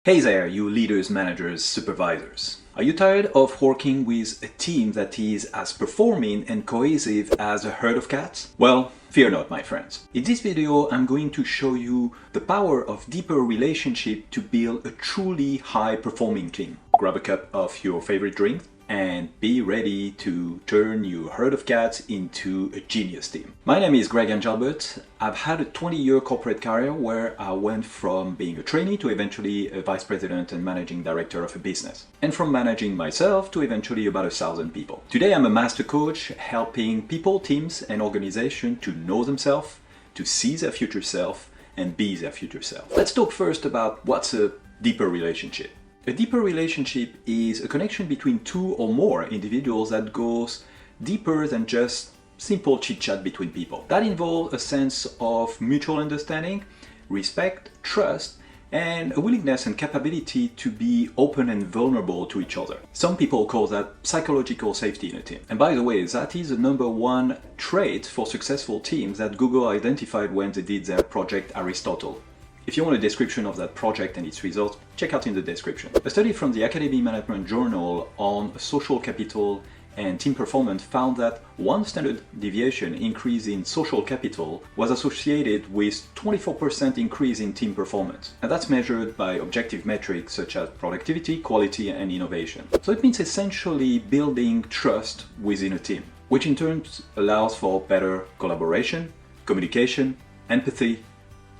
Hey there, you leaders, managers, supervisors. Are you tired of working with a team that is as performing and cohesive as a herd of cats? Well, fear not, my friends. In this video, I'm going to show you the power of deeper relationship to build a truly high-performing team. Grab a cup of your favorite drink and be ready to turn your herd of cats into a genius team. My name is Greg Angelbert. I've had a 20-year corporate career where I went from being a trainee to eventually a vice president and managing director of a business. And from managing myself to eventually about 1,000 people. Today I'm a master coach helping people, teams and organizations to know themselves, to see their future self and be their future self. Let's talk first about what's a deeper relationship. A deeper relationship is a connection between two or more individuals that goes deeper than just simple chit-chat between people. That involves a sense of mutual understanding, respect, trust, and a willingness and capability to be open and vulnerable to each other. Some people call that psychological safety in a team. And by the way, that is the #1 trait for successful teams that Google identified when they did their project Aristotle. If you want a description of that project and its results, check out in the description. A study from the Academy Management Journal on social capital and team performance found that one standard deviation increase in social capital was associated with 24% increase in team performance. And that's measured by objective metrics such as productivity, quality, and innovation. So it means essentially building trust within a team, which in turn allows for better collaboration, communication, empathy,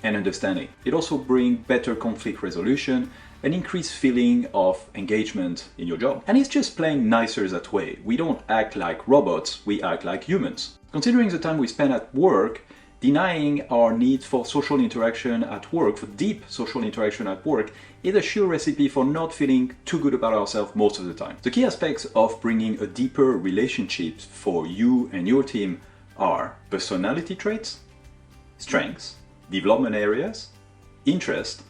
and understanding. It also brings better conflict resolution, an increased feeling of engagement in your job. And it's just plain nicer that way. We don't act like robots, we act like humans. Considering the time we spend at work, denying our need for social interaction at work, for deep social interaction at work, is a sure recipe for not feeling too good about ourselves most of the time. The key aspects of bringing a deeper relationship for you and your team are personality traits, strengths, development areas, interest,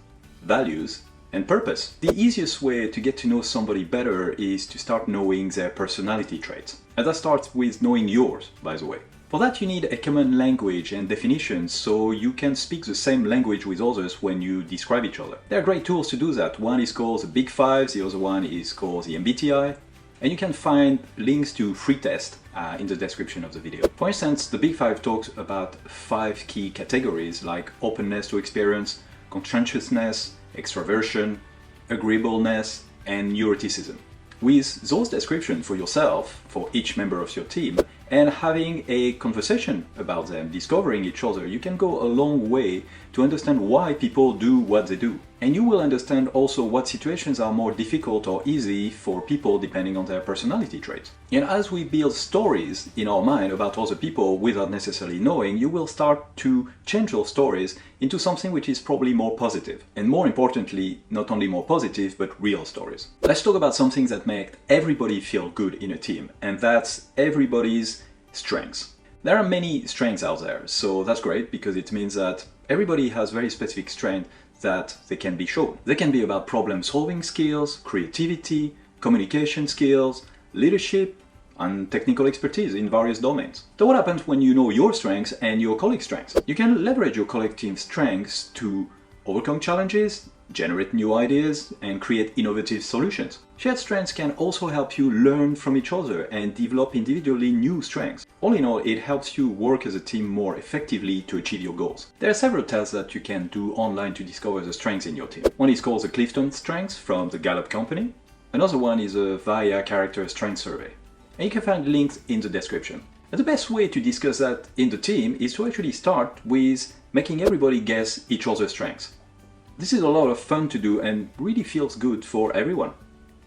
values, and purpose. The easiest way to get to know somebody better is to start knowing their personality traits. And that starts with knowing yours, by the way. For that you need a common language and definition so you can speak the same language with others when you describe each other. There are great tools to do that. One is called the Big Five, the other one is called the MBTI. And you can find links to free tests in the description of the video. For instance, the Big Five talks about 5 key categories like openness to experience, conscientiousness, extraversion, agreeableness, and neuroticism. With those descriptions for yourself, for each member of your team, and having a conversation about them, discovering each other, you can go a long way to understand why people do what they do. And you will understand also what situations are more difficult or easy for people depending on their personality traits. And as we build stories in our mind about other people without necessarily knowing, you will start to change those stories into something which is probably more positive. And more importantly, not only more positive, but real stories. Let's talk about something that makes everybody feel good in a team, and that's everybody's strengths. There are many strengths out there, so that's great because it means that everybody has very specific strengths that they can be shown. They can be about problem-solving skills, creativity, communication skills, leadership, and technical expertise in various domains. So what happens when you know your strengths and your colleagues' strengths? You can leverage your collective strengths to overcome challenges, generate new ideas, and create innovative solutions. Shared strengths can also help you learn from each other and develop individually new strengths. All in all, it helps you work as a team more effectively to achieve your goals. There are several tests that you can do online to discover the strengths in your team. One is called the Clifton Strengths from the Gallup Company. Another one is a VIA Character Strength Survey. And you can find links in the description. And the best way to discuss that in the team is to actually start with making everybody guess each other's strengths. This is a lot of fun to do and really feels good for everyone,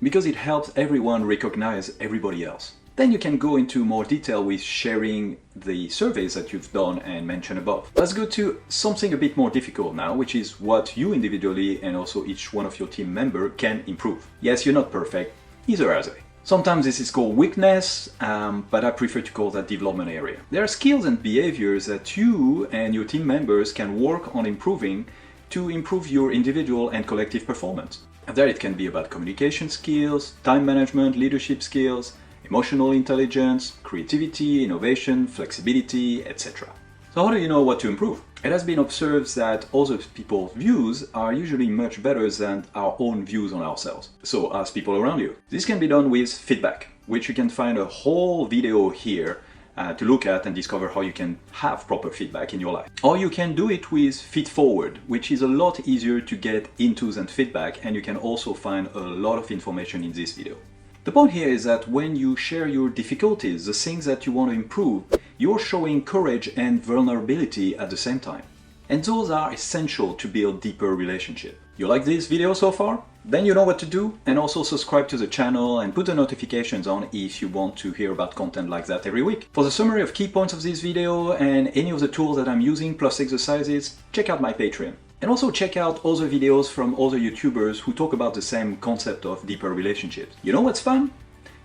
because it helps everyone recognize everybody else. Then you can go into more detail with sharing the surveys that you've done and mentioned above. Let's go to something a bit more difficult now, which is what you individually and also each one of your team members can improve. Yes, you're not perfect, either are they. Sometimes this is called weakness, but I prefer to call that development area. There are skills and behaviors that you and your team members can work on improving to improve your individual and collective performance. And there it can be about communication skills, time management, leadership skills, emotional intelligence, creativity, innovation, flexibility, etc. So how do you know what to improve? It has been observed that other people's views are usually much better than our own views on ourselves. So ask people around you. This can be done with feedback, which you can find a whole video here to look at and discover how you can have proper feedback in your life. Or you can do it with feed forward, which is a lot easier to get into than feedback, and you can also find a lot of information in this video. The point here is that when you share your difficulties, the things that you want to improve, you're showing courage and vulnerability at the same time. And those are essential to build deeper relationships. You like this video so far? Then you know what to do, and also subscribe to the channel and put the notifications on if you want to hear about content like that every week. For the summary of key points of this video and any of the tools that I'm using plus exercises, check out my Patreon. And also check out other videos from other YouTubers who talk about the same concept of deeper relationships. You know what's fun?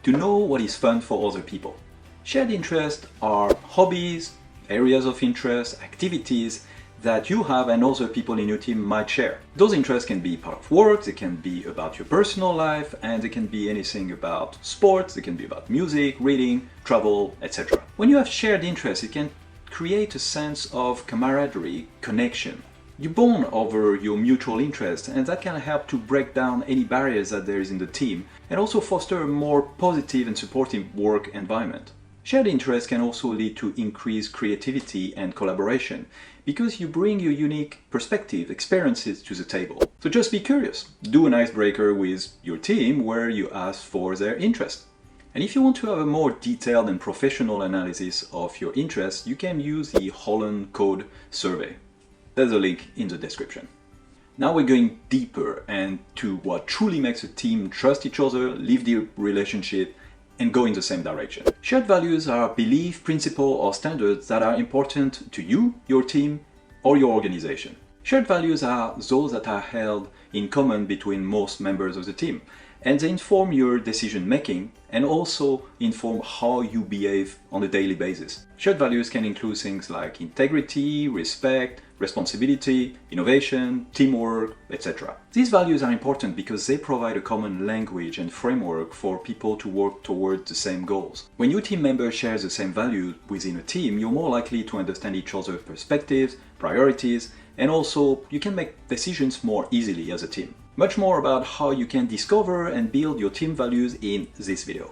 To know what is fun for other people. Shared interests are hobbies, areas of interest, activities that you have and other people in your team might share. Those interests can be part of work, they can be about your personal life, and they can be anything about sports, they can be about music, reading, travel, etc. When you have shared interests, it can create a sense of camaraderie, connection. You bond over your mutual interests, and that can help to break down any barriers that there is in the team and also foster a more positive and supportive work environment. Shared interests can also lead to increased creativity and collaboration because you bring your unique perspective, experiences to the table. So just be curious. Do an icebreaker with your team where you ask for their interest. And if you want to have a more detailed and professional analysis of your interests, you can use the Holland Code survey. There's a link in the description. Now we're going deeper and to what truly makes a team trust each other, live the relationship, and go in the same direction. Shared values are belief, principle, or standards that are important to you, your team, or your organization. Shared values are those that are held in common between most members of the team, and they inform your decision making and also inform how you behave on a daily basis. Shared values can include things like integrity, respect, responsibility, innovation, teamwork, etc. These values are important because they provide a common language and framework for people to work towards the same goals. When your team member shares the same values within a team, you're more likely to understand each other's perspectives, priorities, and also you can make decisions more easily as a team. Much more about how you can discover and build your team values in this video.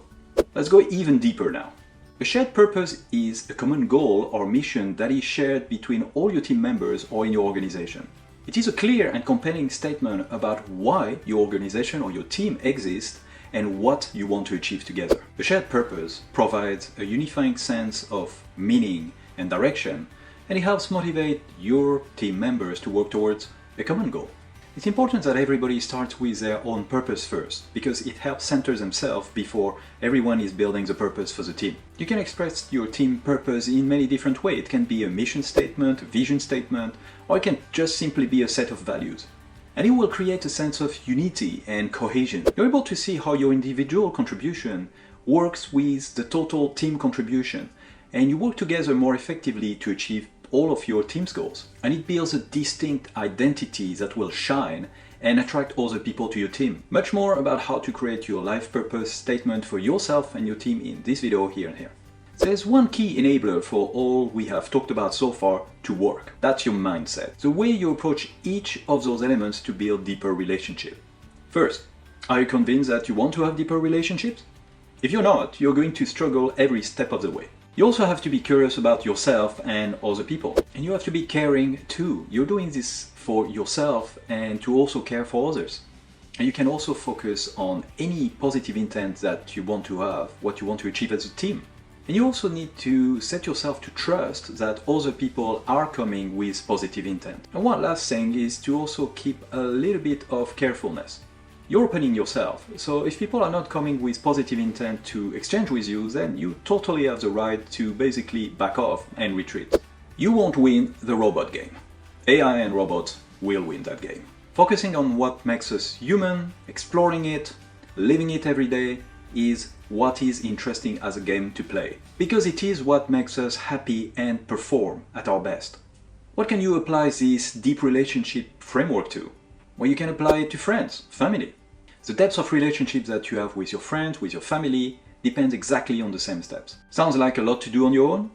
Let's go even deeper now. A shared purpose is a common goal or mission that is shared between all your team members or in your organization. It is a clear and compelling statement about why your organization or your team exists and what you want to achieve together. A shared purpose provides a unifying sense of meaning and direction, and it helps motivate your team members to work towards a common goal. It's important that everybody starts with their own purpose first, because it helps center themselves before everyone is building the purpose for the team. You can express your team purpose in many different ways. It can be a mission statement, a vision statement, or it can just simply be a set of values. And it will create a sense of unity and cohesion. You're able to see how your individual contribution works with the total team contribution, and you work together more effectively to achieve all of your team's goals. And it builds a distinct identity that will shine and attract other people to your team. Much more about how to create your life purpose statement for yourself and your team in this video here and here. There's one key enabler for all we have talked about so far to work. That's your mindset. The way you approach each of those elements to build deeper relationships. First, are you convinced that you want to have deeper relationships? If you're not, you're going to struggle every step of the way. You also have to be curious about yourself and other people. And you have to be caring too. You're doing this for yourself and to also care for others. And you can also focus on any positive intent that you want to have, what you want to achieve as a team. And you also need to set yourself to trust that other people are coming with positive intent. And one last thing is to also keep a little bit of carefulness. You're opening yourself, so if people are not coming with positive intent to exchange with you, then you totally have the right to basically back off and retreat. You won't win the robot game. AI and robots will win that game. Focusing on what makes us human, exploring it, living it every day, is what is interesting as a game to play, because it is what makes us happy and perform at our best. What can you apply this deep relationship framework to? Well, you can apply it to friends, family. The depth of relationships that you have with your friends, with your family, depends exactly on the same steps. Sounds like a lot to do on your own?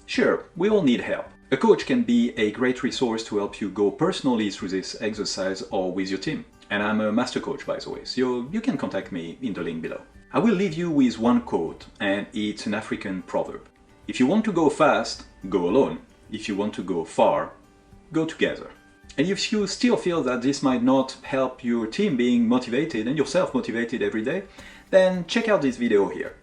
Sure, we all need help. A coach can be a great resource to help you go personally through this exercise or with your team. And I'm a master coach, by the way, so you can contact me in the link below. I will leave you with one quote, and it's an African proverb. If you want to go fast, go alone. If you want to go far, go together. And if you still feel that this might not help your team being motivated and yourself motivated every day, then check out this video here.